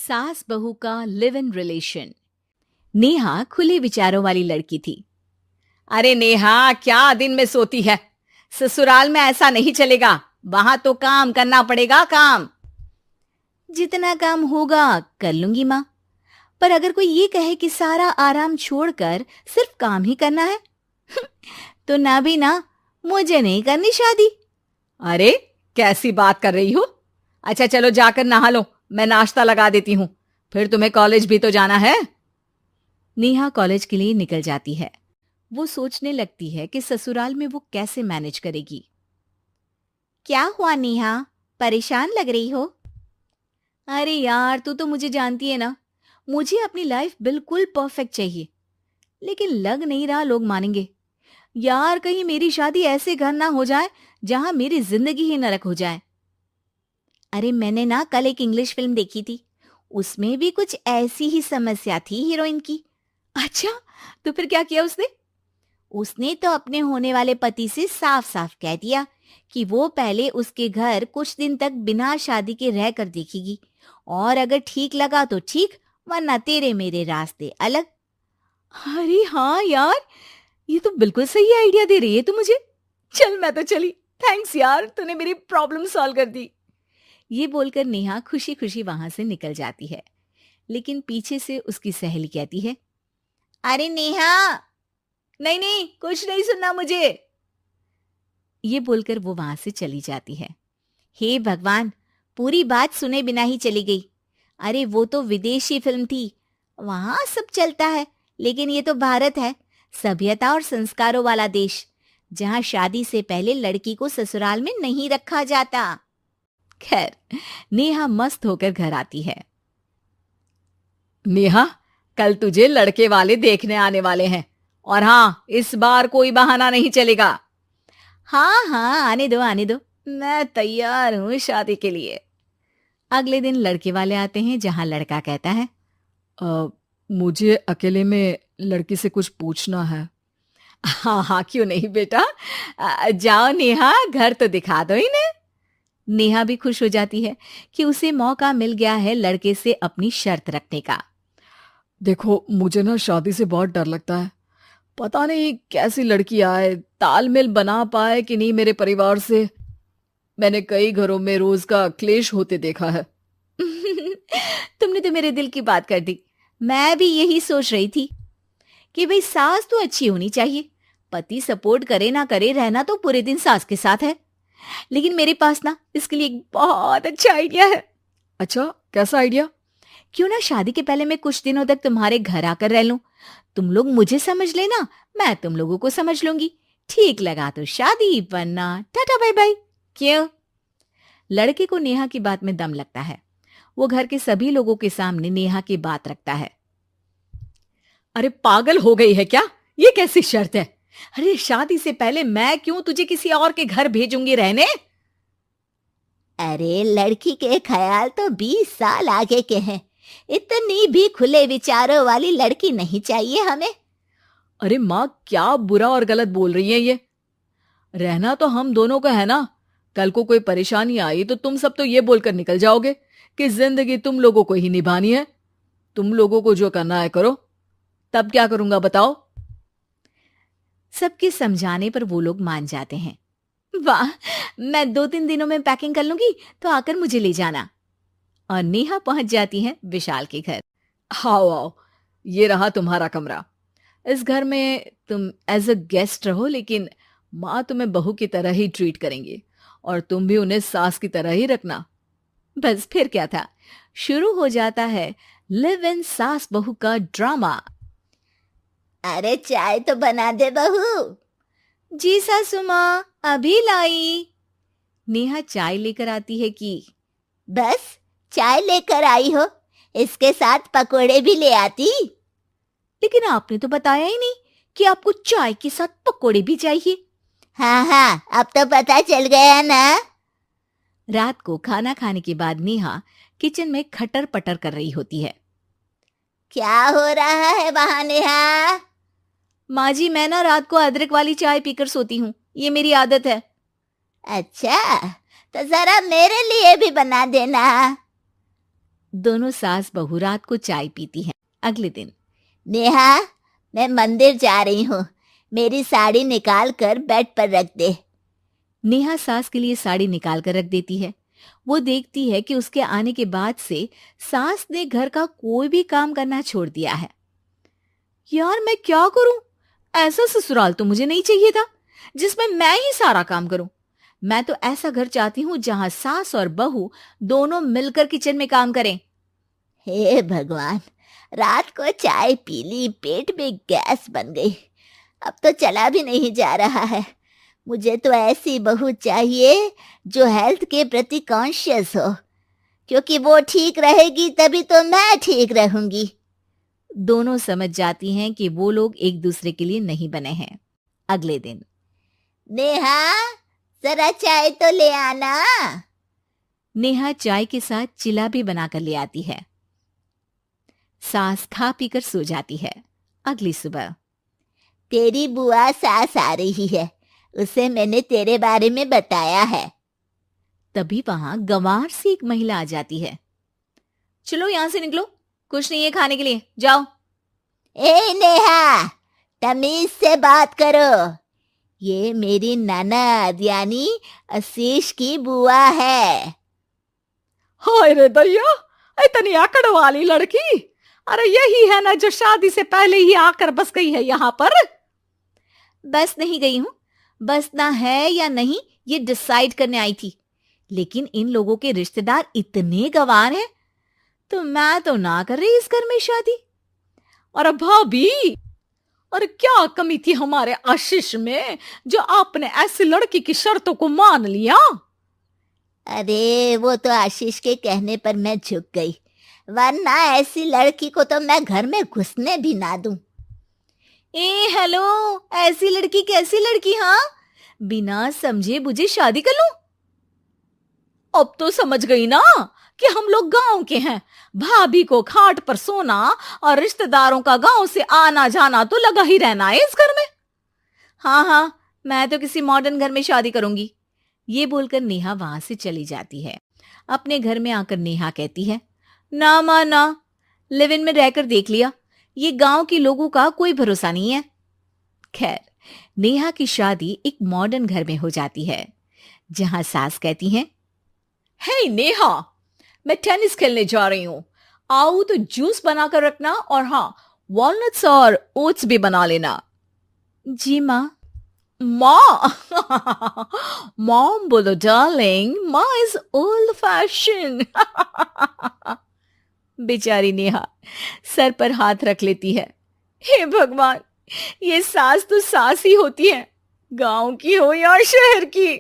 सास बहू का लिव इन रिलेशन। नेहा खुले विचारों वाली लड़की थी। अरे नेहा, क्या दिन में सोती है? ससुराल में ऐसा नहीं चलेगा, वहां तो काम करना पड़ेगा। काम जितना काम होगा कर लूंगी माँ, पर अगर कोई ये कहे कि सारा आराम छोड़कर सिर्फ काम ही करना है तो ना भी ना, मुझे नहीं करनी शादी। अरे कैसी बात कर रही हो? अच्छा चलो जाकर नहा लो, मैं नाश्ता लगा देती हूँ, फिर तुम्हें कॉलेज भी तो जाना है। नेहा कॉलेज के लिए निकल जाती है। वो सोचने लगती है कि ससुराल में वो कैसे मैनेज करेगी। क्या हुआ नेहा, परेशान लग रही हो? अरे यार, तू तो मुझे जानती है ना, मुझे अपनी लाइफ बिल्कुल परफेक्ट चाहिए, लेकिन लग नहीं रहा लोग मानेंगे। यार, कहीं मेरी शादी ऐसे घर ना हो जाए जहां मेरी जिंदगी ही नरक हो जाए। अरे मैंने ना कल एक इंग्लिश फिल्म देखी थी, उसमें भी कुछ ऐसी ही समस्या थी हीरोइन की। अच्छा, तो फिर क्या किया उसने? उसने तो अपने होने वाले पति से साफ साफ कह दिया कि वो पहले उसके घर कुछ दिन तक बिना शादी के रह कर देखेगी, और अगर ठीक लगा तो ठीक, वरना तेरे मेरे रास्ते अलग। अरे हाँ यार, ये तो बिल्कुल सही आइडिया दे रही है तू मुझे। चल मैं तो चली, थैंक्स यार, तूने मेरी प्रॉब्लम सॉल्व कर दी। ये बोलकर नेहा खुशी खुशी वहां से निकल जाती है, लेकिन पीछे से उसकी सहेली कहती है, अरे नेहा, नहीं नहीं, कुछ नहीं सुनना मुझे। ये बोलकर वो वहां से चली जाती है। हे भगवान, पूरी बात सुने बिना ही चली गई। अरे वो तो विदेशी फिल्म थी, वहां सब चलता है, लेकिन ये तो भारत है, सभ्यता और संस्कारों वाला देश, जहां शादी से पहले लड़की को ससुराल में नहीं रखा जाता। खैर, नेहा मस्त होकर घर आती है। नेहा, कल तुझे लड़के वाले देखने आने वाले हैं, और हाँ, इस बार कोई बहाना नहीं चलेगा। हाँ हाँ, आने दो आने दो, मैं तैयार हूं शादी के लिए। अगले दिन लड़के वाले आते हैं, जहां लड़का कहता है, मुझे अकेले में लड़की से कुछ पूछना है। हाँ हाँ, क्यों नहीं बेटा, जाओ नेहा, घर तो दिखा दो इन्हें। नेहा भी खुश हो जाती है कि उसे मौका मिल गया है लड़के से अपनी शर्त रखने का। देखो, मुझे ना शादी से बहुत डर लगता है, पता नहीं कैसी लड़की आए, तालमेल बना पाए कि नहीं मेरे परिवार से। मैंने कई घरों में रोज का क्लेश होते देखा है। तुमने तो मेरे दिल की बात कर दी। मैं भी यही सोच रही थी कि भाई सास तो अच्छी होनी चाहिए, पति सपोर्ट करे ना करे, रहना तो पूरे दिन सास के साथ है। लेकिन मेरे पास ना इसके लिए एक बहुत अच्छा आइडिया है। अच्छा, कैसा आइडिया? क्यों ना शादी के पहले मैं कुछ दिनों तक तुम्हारे घर आकर रह लूं, तुम लोग मुझे समझ लेना, मैं तुम लोगों को समझ लूंगी। ठीक लगा तो शादी, वरना टाटा बाय बाय। क्यों? लड़के को नेहा की बात में दम लगता है। वो घर के सभी लोगों के सामने नेहा की बात रखता है। अरे पागल हो गई है क्या? ये कैसी शर्त है? अरे शादी से पहले मैं क्यों तुझे किसी और के घर भेजूंगी रहने? अरे लड़की के ख्याल तो 20 साल आगे के हैं, इतनी भी खुले विचारों वाली लड़की नहीं चाहिए हमें। अरे माँ, क्या बुरा और गलत बोल रही है ये? रहना तो हम दोनों का है ना। कल को कोई परेशानी आई तो तुम सब तो ये बोलकर निकल जाओगे कि जिंदगी तुम लोगों को ही निभानी है। तुम लोगों को जो करना है करो, तब क्या करूंगा बताओ? सबके समझाने पर वो लोग मान जाते हैं। वाह, मैं 2-3 दिनों में पैकिंग कर लूंगी, तो आकर मुझे ले जाना। और नेहा पहुंच जाती है विशाल के घर। आओ आओ, ये रहा तुम्हारा कमरा। इस घर में तुम एज अ गेस्ट रहो, लेकिन माँ तुम्हें बहू की तरह ही ट्रीट करेंगी, और तुम भी उन्हें सास की तरह ही रखना। बस फिर क्या था, शुरू हो जाता है लिव इन सास बहू का ड्रामा। अरे चाय तो बना दे बहू। जी सासू माँ, अभी लाई। नेहा चाय लेकर आती है कि बस चाय लेकर आई हो, इसके साथ पकोड़े भी ले आती। लेकिन आपने तो बताया ही नहीं कि आपको चाय के साथ पकोड़े भी चाहिए। हाँ हाँ, अब तो पता चल गया ना। रात को खाना खाने के बाद नेहा किचन में खटर पटर कर रही होती है। क्या हो रहा है वहां नेहा? माँ जी, मैं ना रात को अदरक वाली चाय पीकर सोती हूँ, ये मेरी आदत है। अच्छा, तो जरा मेरे लिए भी बना देना। दोनों सास बहू रात को चाय पीती हैं। अगले दिन, नेहा, मैं मंदिर जा रही हूँ, मेरी साड़ी निकाल कर बेड पर रख दे। नेहा सास के लिए साड़ी निकाल कर रख देती है। वो देखती है कि उसके आने के बाद से सास ने घर का कोई भी काम करना छोड़ दिया है। यार मैं क्या करूं? ऐसा ससुराल तो मुझे नहीं चाहिए था जिसमें मैं ही सारा काम करूं। मैं तो ऐसा घर चाहती हूं जहां सास और बहू दोनों मिलकर किचन में काम करें। हे भगवान, रात को चाय पी ली, पेट में गैस बन गई, अब तो चला भी नहीं जा रहा है। मुझे तो ऐसी बहू चाहिए जो हेल्थ के प्रति कॉन्शियस हो, क्योंकि वो ठीक रहेगी तभी तो मैं ठीक रहूंगी। दोनों समझ जाती हैं कि वो लोग एक दूसरे के लिए नहीं बने हैं। अगले दिन, नेहा, जरा चाय तो ले आना। नेहा चाय के साथ चिला भी बनाकर ले आती है। सास खा पीकर सो जाती है। अगली सुबह, तेरी बुआ सास आ रही है, उसे मैंने तेरे बारे में बताया है। तभी वहां गंवार से एक महिला आ जाती है। चलो यहां से निकलो, कुछ नहीं है खाने के लिए, जाओ। ए नेहा, तमीज से बात करो, ये मेरी ननद यानी आशीष की बुआ है। हाय रे दैया, इतनी आकड़ वाली लड़की! अरे यही है ना जो शादी से पहले ही आकर बस गई है यहाँ पर। बस नहीं गई हूं, बसना है या नहीं ये डिसाइड करने आई थी, लेकिन इन लोगों के रिश्तेदार इतने गंवार हैं तो मैं तो ना कर रही इस घर में शादी। और भाभी, और क्या कमी थी हमारे आशीष में जो आपने ऐसी लड़की की शर्तों को मान लिया? अरे वो तो आशीष के कहने पर मैं झुक गई, वरना ऐसी लड़की को तो मैं घर में घुसने भी ना दूं। ए हेलो, ऐसी लड़की कैसी लड़की? हाँ, बिना समझे बुझे शादी कर लूं? अब तो समझ गई ना कि हम लोग गांव के हैं। भाभी को खाट पर सोना और रिश्तेदारों का गांव से आना जाना तो लगा ही रहना है इस घर में। हाँ हाँ, मैं तो किसी मॉडर्न घर में शादी करूंगी। ये बोलकर नेहा वहां से चली जाती है। अपने घर में आकर नेहा कहती है, ना मां ना, लिव इन में रहकर देख लिया, ये गांव के लोगों का कोई भरोसा नहीं है। खैर, नेहा की शादी एक मॉडर्न घर में हो जाती है, जहां सास कहती हैं, हे नेहा, मैं टेनिस खेलने जा रही हूं, आओ तो जूस बनाकर रखना, और हाँ, वॉलनट्स और ओट्स भी बना लेना। जी माँ। माँ मॉम बोलो डार्लिंग, माँ इज ओल्ड फैशन। बेचारी नेहा सर पर हाथ रख लेती है। हे भगवान, ये सास तो सास ही होती है, गांव की हो या शहर की।